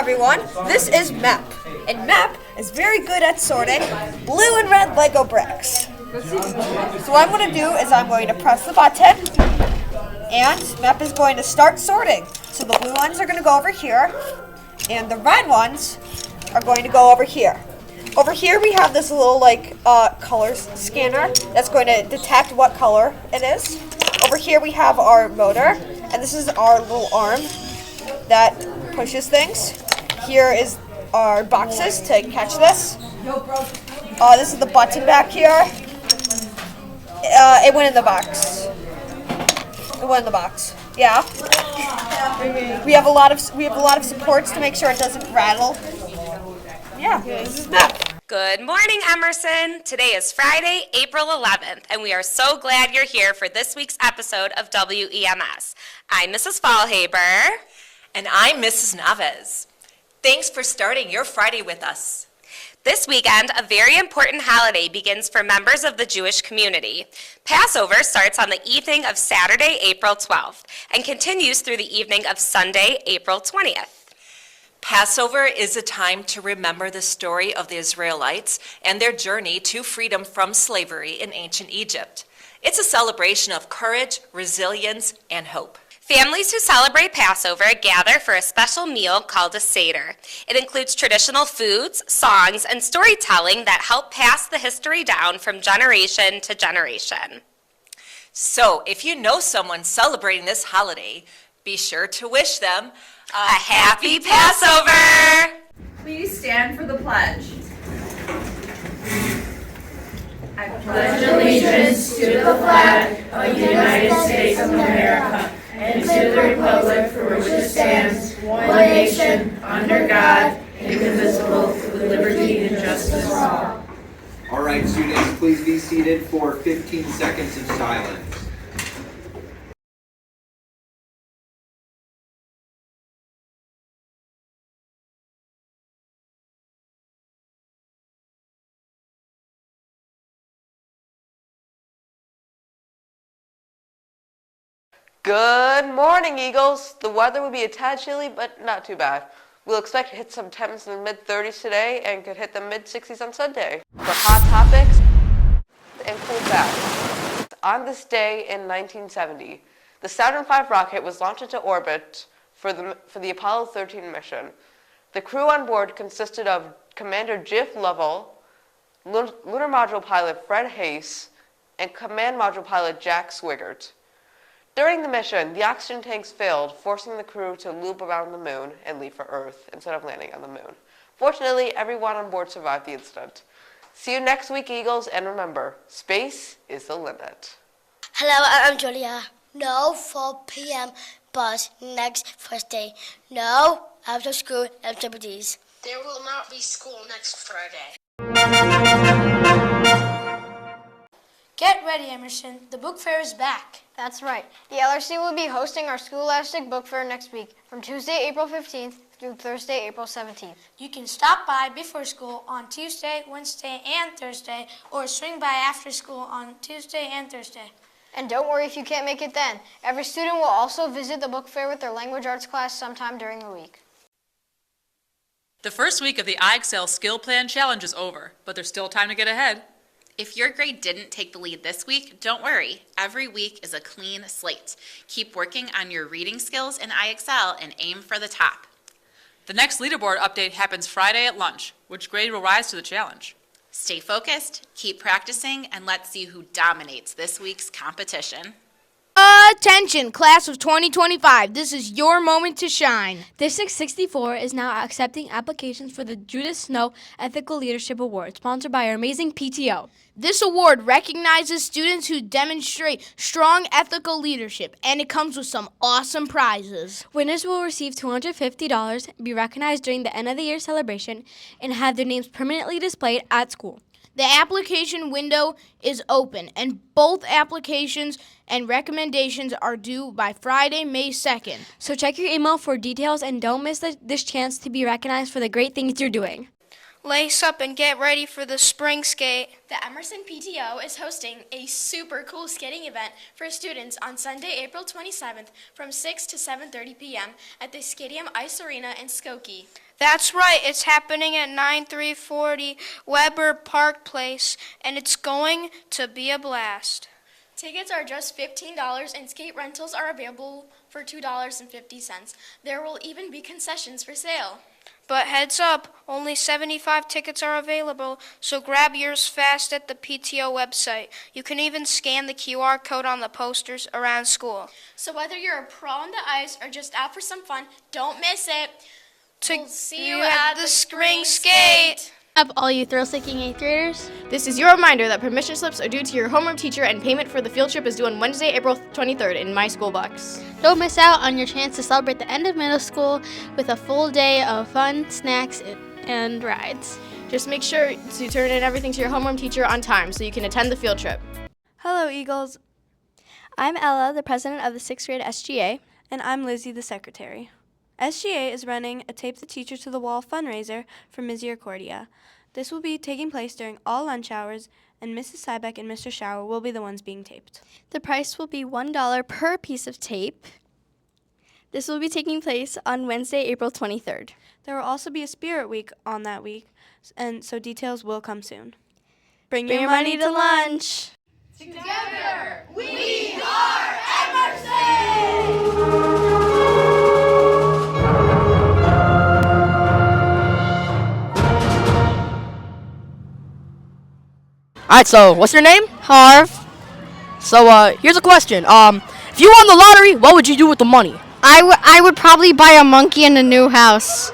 everyone, this is Mep, and Mep is very good at sorting blue and red Lego bricks. So what I'm going to do is I'm going to press the button, and Mep is going to start sorting. So the blue ones are going to go over here, and the red ones are going to go over here. Over here we have this little colors scanner that's going to detect what color it is. Over here we have our motor, and this is our little arm that pushes things. Here is our boxes to catch this. This is the button back here. It went in the box. It went in the box. Yeah. We have a lot of supports to make sure it doesn't rattle. Yeah. This is Mep. Good morning, Emerson. Today is Friday, April 11th, and we are so glad you're here for this week's episode of WEMS. I'm Mrs. Fallhaber. And I'm Mrs. Naves. Thanks for starting your Friday with us. This weekend, a very important holiday begins for members of the Jewish community. Passover starts on the evening of Saturday, April 12th, and continues through the evening of Sunday, April 20th. Passover is a time to remember the story of the Israelites and their journey to freedom from slavery in ancient Egypt. It's a celebration of courage, resilience, and hope. Families who celebrate Passover gather for a special meal called a Seder. It includes traditional foods, songs, and storytelling that help pass the history down from generation to generation. So, if you know someone celebrating this holiday, be sure to wish them a happy Passover! Please stand for the pledge. I pledge allegiance to the flag of the United States of America and to the republic for which it stands, one nation, under God, indivisible, with liberty and justice for all. All right, students, please be seated for 15 seconds of silence. Good morning, Eagles. The weather will be a tad chilly, but not too bad. We'll expect to hit some temps in the mid-30s today and could hit the mid-60s on Sunday. For hot topics and cool facts. On this day in 1970, the Saturn V rocket was launched into orbit for the Apollo 13 mission. The crew on board consisted of Commander Judith Lovell, Lunar Module pilot Fred Hayes, and Command Module pilot Jack Swigert. During the mission, the oxygen tanks failed, forcing the crew to loop around the moon and leave for Earth instead of landing on the moon. Fortunately, everyone on board survived the incident. See you next week, Eagles, and remember, space is the limit. Hello, I'm Julia. No 4 p.m. bus next Thursday. No after school activities. There will not be school next Friday. Get ready, Emerson. The book fair is back. That's right. The LRC will be hosting our Scholastic Book Fair next week from Tuesday, April 15th through Thursday, April 17th. You can stop by before school on Tuesday, Wednesday, and Thursday, or swing by after school on Tuesday and Thursday. And don't worry if you can't make it then. Every student will also visit the book fair with their language arts class sometime during the week. The first week of the iExcel Skill Plan Challenge is over, but there's still time to get ahead. If your grade didn't take the lead this week, don't worry. Every week is a clean slate. Keep working on your reading skills in iExcel and aim for the top. The next leaderboard update happens Friday at lunch. Which grade will rise to the challenge? Stay focused, keep practicing, and let's see who dominates this week's competition. Attention, class of 2025. This is your moment to shine. District 64 is now accepting applications for the Judith Snow Ethical Leadership Award, sponsored by our amazing PTO. This award recognizes students who demonstrate strong ethical leadership, and it comes with some awesome prizes. Winners will receive $250, be recognized during the end of the year celebration, and have their names permanently displayed at school. The application window is open, and both applications and recommendations are due by Friday, May 2nd. So check your email for details and don't miss this chance to be recognized for the great things you're doing. Lace up and get ready for the spring skate. The Emerson PTO is hosting a super cool skating event for students on Sunday, April 27th from 6 to 7:30 p.m. at the Stadium Ice Arena in Skokie. That's right, it's happening at 9340 Weber Park Place, and it's going to be a blast. Tickets are just $15 and skate rentals are available for $2.50. There will even be concessions for sale. But heads up, only 75 tickets are available, so grab yours fast at the PTO website. You can even scan the QR code on the posters around school. So whether you're a pro on the ice or just out for some fun, don't miss it. We'll see you at the spring skate. Up all you thrill-seeking 8th graders. This is your reminder that permission slips are due to your homeroom teacher and payment for the field trip is due on Wednesday, April 23rd in my school box. Don't miss out on your chance to celebrate the end of middle school with a full day of fun, snacks, and rides. Just make sure to turn in everything to your homeroom teacher on time so you can attend the field trip. Hello, Eagles. I'm Ella, the president of the 6th grade SGA. And I'm Lizzie, the secretary. SGA is running a Tape the Teacher to the Wall fundraiser for Misericordia. This will be taking place during all lunch hours, and Mrs. Sybeck and Mr. Shower will be the ones being taped. The price will be $1 per piece of tape. This will be taking place on Wednesday, April 23rd. There will also be a Spirit Week on that week, and so details will come soon. Bring your money to lunch. Together, we are Emerson! Alright, so what's your name? Harv. So here's a question. If you won the lottery, what would you do with the money? I would probably buy a monkey and a new house.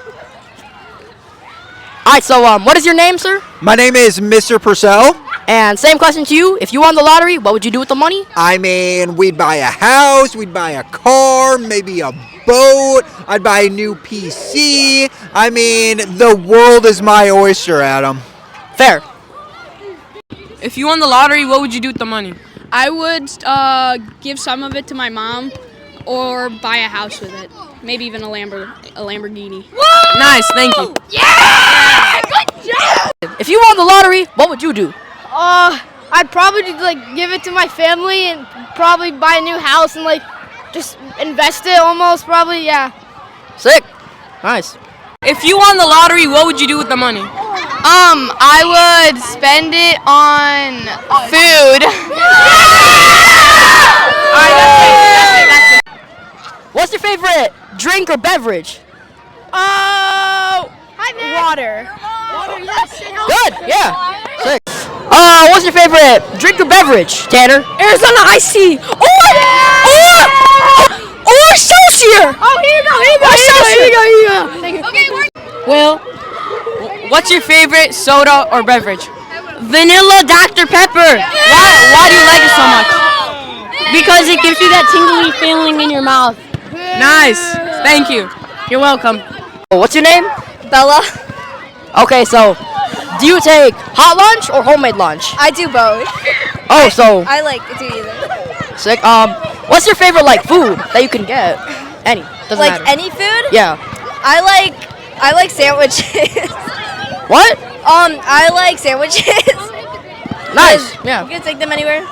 Alright, so what is your name, sir? My name is Mr. Purcell. And same question to you. If you won the lottery, what would you do with the money? I mean, we'd buy a house, we'd buy a car, maybe a boat, I'd buy a new PC. I mean, the world is my oyster, Adam. Fair. If you won the lottery, what would you do with the money? I would give some of it to my mom or buy a house with it. Maybe even a Lamborghini. Woo! Nice, thank you. Yeah! Good job! If you won the lottery, what would you do? I'd probably give it to my family and probably buy a new house and just invest it almost probably, yeah. Sick. Nice. If you won the lottery, what would you do with the money? I would spend it on food. What's your favorite drink or beverage? Water. Good, yeah. Sick. What's your favorite drink or beverage, Tanner? Arizona iced tea. Or Excelsior! Oh, here you go. Thank you. Okay, Will, what's your favorite soda or beverage? Vanilla Dr. Pepper. Why do you like it so much? Because it gives you that tingly feeling in your mouth. Nice. Thank you. You're welcome. What's your name? Bella. Okay, so do you take hot lunch or homemade lunch? I do both. Oh, so I like to do either. sick. What's your favorite food that you can get? Any. Doesn't matter. Any food? Yeah. I like sandwiches. What? I like sandwiches. Nice. Yeah. You can take them anywhere.